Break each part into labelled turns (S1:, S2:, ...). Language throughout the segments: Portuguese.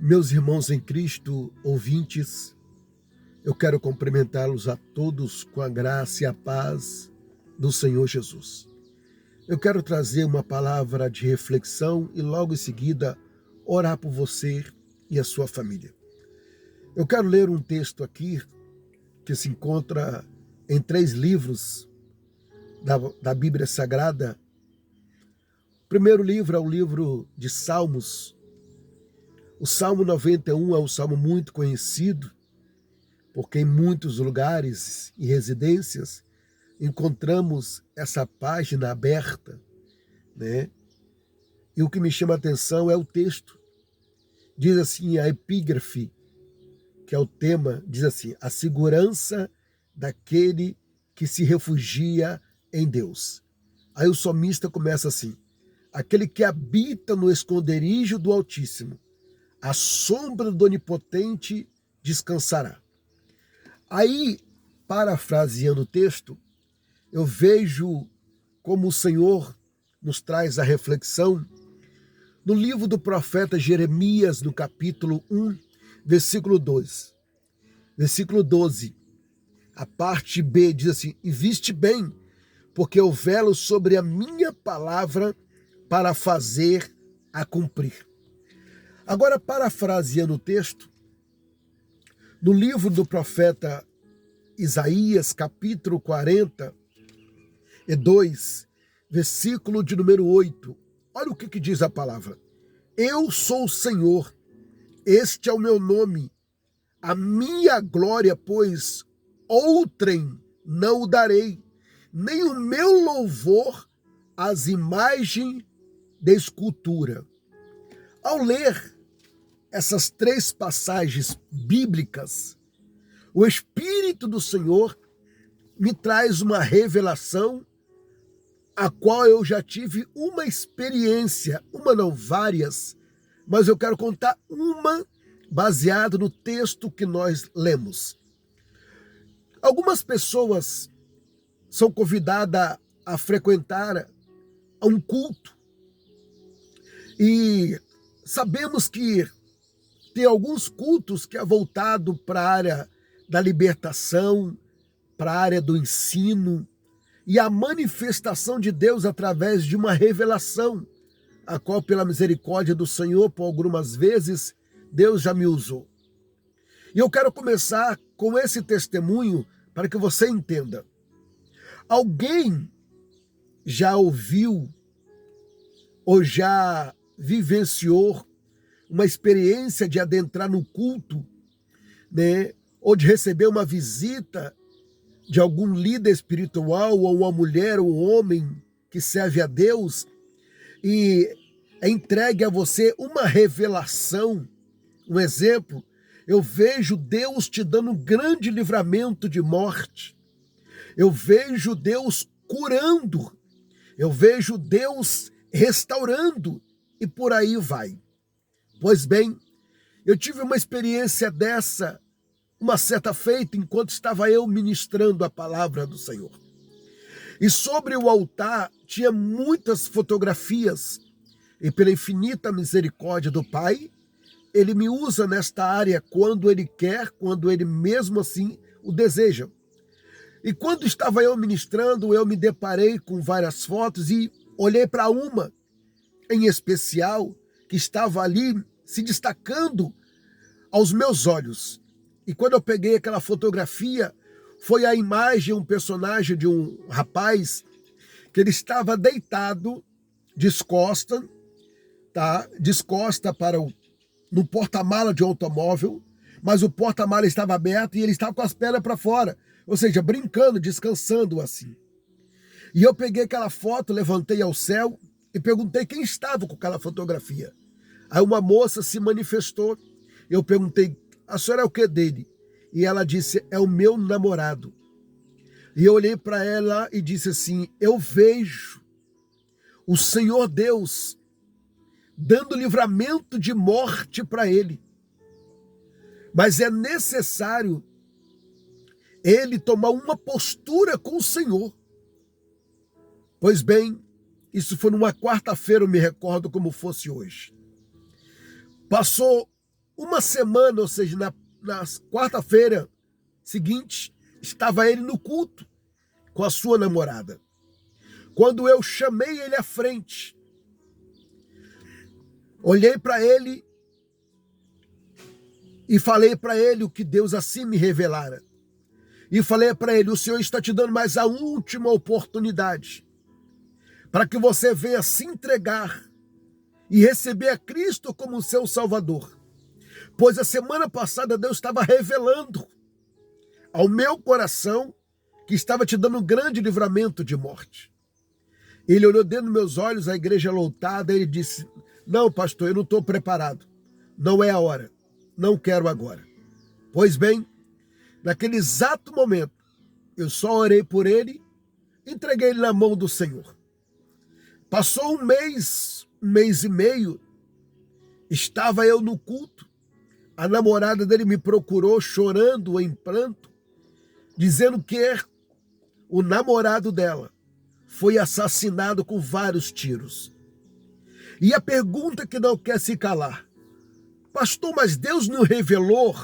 S1: Meus irmãos em Cristo, ouvintes, eu quero cumprimentá-los a todos com a graça e a paz do Senhor Jesus. Eu quero trazer uma palavra de reflexão e logo em seguida orar por você e a sua família. Eu quero ler um texto aqui que se encontra em 3 livros da Bíblia Sagrada. O primeiro livro é o livro de Salmos. O Salmo 91 é um salmo muito conhecido, porque em muitos lugares e residências encontramos essa página aberta, né? E o que me chama a atenção é o texto. Diz assim, a epígrafe, que é o tema, diz assim: a segurança daquele que se refugia em Deus. Aí o salmista começa assim: aquele que habita no esconderijo do Altíssimo, a sombra do Onipotente descansará. Aí, parafraseando o texto, eu vejo como o Senhor nos traz a reflexão no livro do profeta Jeremias, no capítulo 1, versículo 2. Versículo 12, a parte B diz assim: e viste bem, porque eu velo sobre a minha palavra para fazer a cumprir. Agora, parafraseando o texto, no livro do profeta Isaías, capítulo 42, versículo de número 8, olha o que diz a palavra: eu sou o Senhor, este é o meu nome, a minha glória, pois outrem não o darei, nem o meu louvor às imagens de escultura. Ao ler essas 3 passagens bíblicas, o Espírito do Senhor me traz uma revelação a qual eu já tive uma experiência, uma não, várias, mas eu quero contar uma baseada no texto que nós lemos. Algumas pessoas são convidadas a frequentar a um culto e sabemos que tem alguns cultos que é voltado para a área da libertação, para a área do ensino e a manifestação de Deus através de uma revelação, a qual, pela misericórdia do Senhor, por algumas vezes, Deus já me usou. E eu quero começar com esse testemunho para que você entenda. Alguém já ouviu ou já vivenciou uma experiência de adentrar no culto, né, ou de receber uma visita de algum líder espiritual, ou uma mulher ou um homem que serve a Deus, e é entregue a você uma revelação? Um exemplo, eu vejo Deus te dando um grande livramento de morte, eu vejo Deus curando, eu vejo Deus restaurando, e por aí vai. Pois bem, eu tive uma experiência dessa uma certa feita enquanto estava eu ministrando a palavra do Senhor. E sobre o altar tinha muitas fotografias, e pela infinita misericórdia do Pai, Ele me usa nesta área quando Ele quer, quando Ele mesmo assim o deseja. E quando estava eu ministrando, eu me deparei com várias fotos e olhei para uma em especial que estava ali se destacando aos meus olhos. E quando eu peguei aquela fotografia, foi a imagem, um personagem de um rapaz que ele estava deitado, descosta, tá? Descosta no porta-mala de um automóvel, mas o porta-mala estava aberto e ele estava com as pernas para fora, ou seja, brincando, descansando assim. E eu peguei aquela foto, levantei ao céu e perguntei quem estava com aquela fotografia. Aí uma moça se manifestou. Eu perguntei: a senhora é o que dele? E ela disse: é o meu namorado. E eu olhei para ela e disse assim: eu vejo o Senhor Deus dando livramento de morte para ele. Mas é necessário ele tomar uma postura com o Senhor. Pois bem, isso foi numa quarta-feira, eu me recordo como fosse hoje. Passou uma semana, ou seja, na quarta-feira seguinte, estava ele no culto com a sua namorada. Quando eu chamei ele à frente, olhei para ele e falei para ele o que Deus assim me revelara. E falei para ele: o Senhor está te dando mais a última oportunidade para que você venha se entregar e receber a Cristo como seu Salvador. Pois a semana passada Deus estava revelando ao meu coração que estava te dando um grande livramento de morte. Ele olhou dentro dos meus olhos, a igreja lotada, e ele disse: não, pastor, eu não estou preparado. Não é a hora. Não quero agora. Pois bem, naquele exato momento, eu só orei por ele, entreguei ele na mão do Senhor. Passou um mês e meio, estava eu no culto, a namorada dele me procurou chorando em pranto, dizendo que o namorado dela foi assassinado com vários tiros. E a pergunta que não quer se calar: pastor, mas Deus não revelou,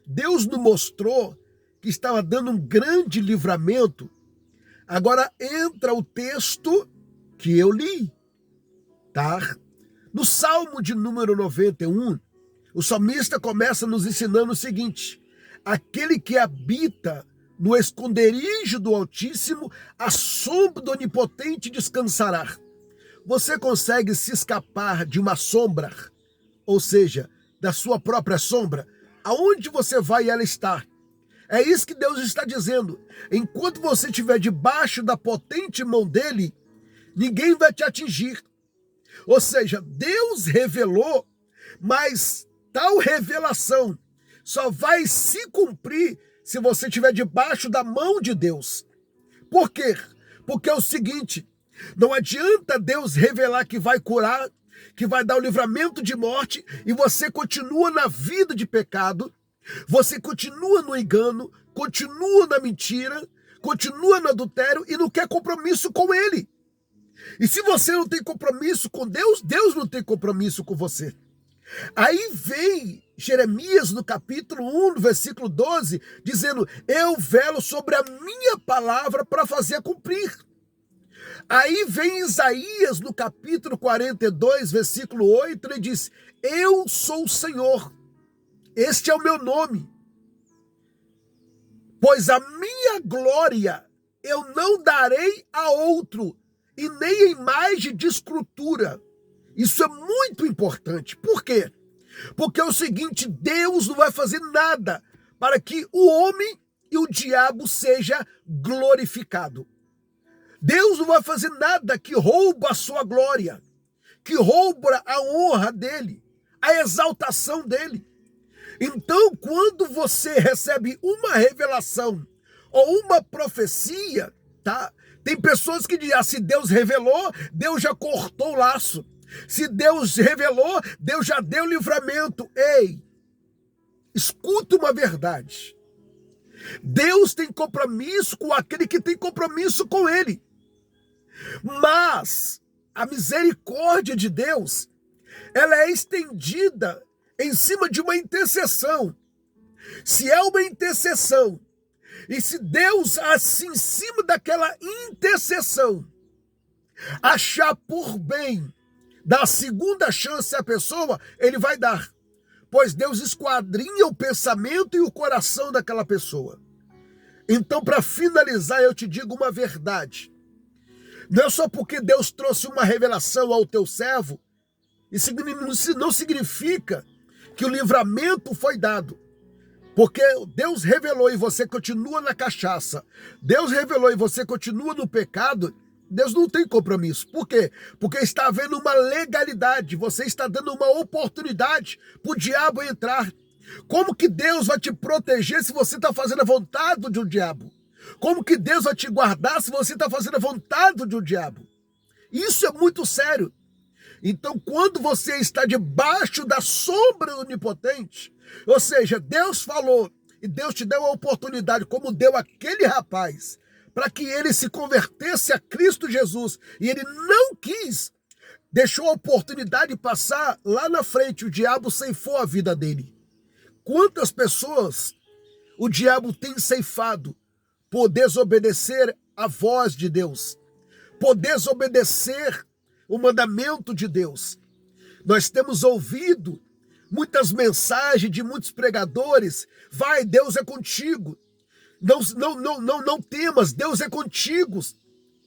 S1: Deus não mostrou que estava dando um grande livramento? Agora entra o texto que eu li, tá? No Salmo de número 91, o salmista começa nos ensinando o seguinte: aquele que habita no esconderijo do Altíssimo, a sombra do Onipotente descansará. Você consegue se escapar de uma sombra, ou seja, da sua própria sombra? Aonde você vai, ela está. É isso que Deus está dizendo. Enquanto você estiver debaixo da potente mão dele, ninguém vai te atingir. Ou seja, Deus revelou, mas tal revelação só vai se cumprir se você estiver debaixo da mão de Deus. Por quê? Porque é o seguinte: não adianta Deus revelar que vai curar, que vai dar o livramento de morte, e você continua na vida de pecado, você continua no engano, continua na mentira, continua no adultério e não quer compromisso com ele. E se você não tem compromisso com Deus, Deus não tem compromisso com você. Aí vem Jeremias no capítulo 1, no versículo 12, dizendo: eu velo sobre a minha palavra para fazer cumprir. Aí vem Isaías no capítulo 42, versículo 8, ele diz: eu sou o Senhor, este é o meu nome, pois a minha glória eu não darei a outro, e nem imagem de escultura. Isso é muito importante. Por quê? Porque é o seguinte: Deus não vai fazer nada para que o homem e o diabo seja glorificado. Deus não vai fazer nada que rouba a sua glória, que rouba a honra dele, a exaltação dele. Então, quando você recebe uma revelação ou uma profecia, tá? Tem pessoas que dizem: se Deus revelou, Deus já cortou o laço. Se Deus revelou, Deus já deu livramento. Ei, escuta uma verdade. Deus tem compromisso com aquele que tem compromisso com ele. Mas a misericórdia de Deus, ela é estendida em cima de uma intercessão. Se é uma intercessão, e se Deus, assim, em cima daquela intercessão, achar por bem dar a segunda chance à pessoa, ele vai dar. Pois Deus esquadrinha o pensamento e o coração daquela pessoa. Então, para finalizar, eu te digo uma verdade. Não é só porque Deus trouxe uma revelação ao teu servo, isso não significa que o livramento foi dado. Porque Deus revelou e você continua na cachaça, Deus revelou e você continua no pecado, Deus não tem compromisso. Por quê? Porque está havendo uma legalidade, você está dando uma oportunidade para o diabo entrar. Como que Deus vai te proteger se você está fazendo a vontade de um diabo? Como que Deus vai te guardar se você está fazendo a vontade de um diabo? Isso é muito sério. Então, quando você está debaixo da sombra do Onipotente, ou seja, Deus falou e Deus te deu a oportunidade, como deu aquele rapaz, para que ele se convertesse a Cristo Jesus, e ele não quis, deixou a oportunidade passar lá na frente, o diabo ceifou a vida dele. Quantas pessoas o diabo tem ceifado por desobedecer a voz de Deus, por desobedecer o mandamento de Deus. Nós temos ouvido muitas mensagens de muitos pregadores: vai, Deus é contigo. Não temas, Deus é contigo.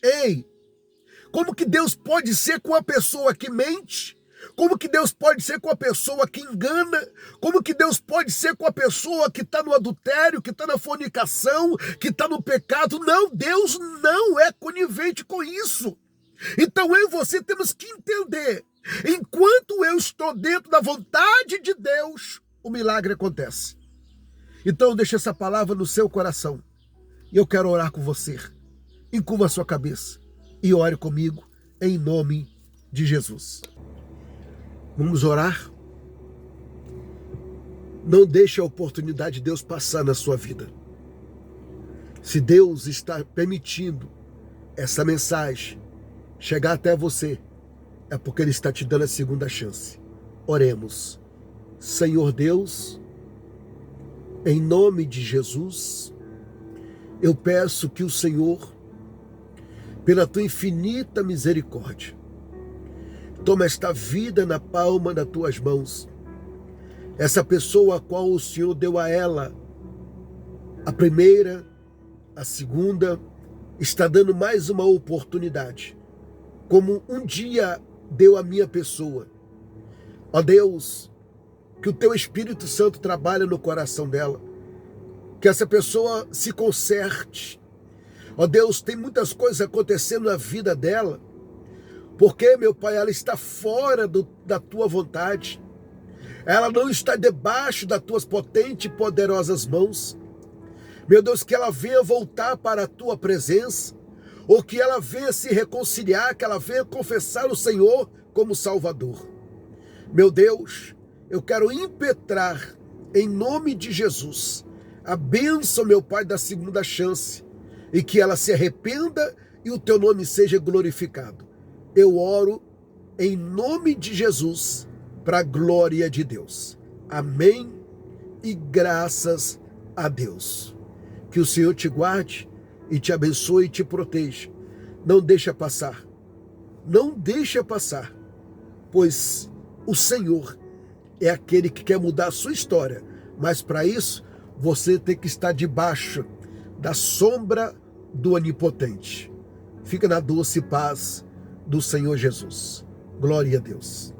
S1: Ei, como que Deus pode ser com a pessoa que mente? Como que Deus pode ser com a pessoa que engana? Como que Deus pode ser com a pessoa que está no adultério, que está na fornicação, que está no pecado? Não, Deus não é conivente com isso. Então eu e você temos que entender: enquanto eu estou dentro da vontade de Deus, o milagre acontece. Então deixa essa palavra no seu coração. E eu quero orar com você. Encurva a sua cabeça e ore comigo em nome de Jesus. Vamos orar? Não deixe a oportunidade de Deus passar na sua vida. Se Deus está permitindo essa mensagem chegar até você, é porque Ele está te dando a segunda chance. Oremos. Senhor Deus, em nome de Jesus, eu peço que o Senhor, pela tua infinita misericórdia, toma esta vida na palma das tuas mãos. Essa pessoa a qual o Senhor deu a ela a primeira, a segunda, está dando mais uma oportunidade, como um dia deu a minha pessoa. Ó Deus, que o teu Espírito Santo trabalhe no coração dela, que essa pessoa se conserte. Ó Deus, tem muitas coisas acontecendo na vida dela, porque, meu Pai, ela está fora da tua vontade. Ela não está debaixo das tuas potentes e poderosas mãos. Meu Deus, que ela venha voltar para a tua presença, ou que ela venha se reconciliar, que ela venha confessar o Senhor como Salvador. Meu Deus, eu quero impetrar, em nome de Jesus, a bênção, meu Pai, da segunda chance, e que ela se arrependa e o teu nome seja glorificado. Eu oro em nome de Jesus, para a glória de Deus. Amém e graças a Deus. Que o Senhor te guarde e te abençoe e te proteja. Não deixa passar. Não deixa passar, pois o Senhor é aquele que quer mudar a sua história. Mas para isso, você tem que estar debaixo da sombra do Onipotente. Fica na doce paz do Senhor Jesus. Glória a Deus.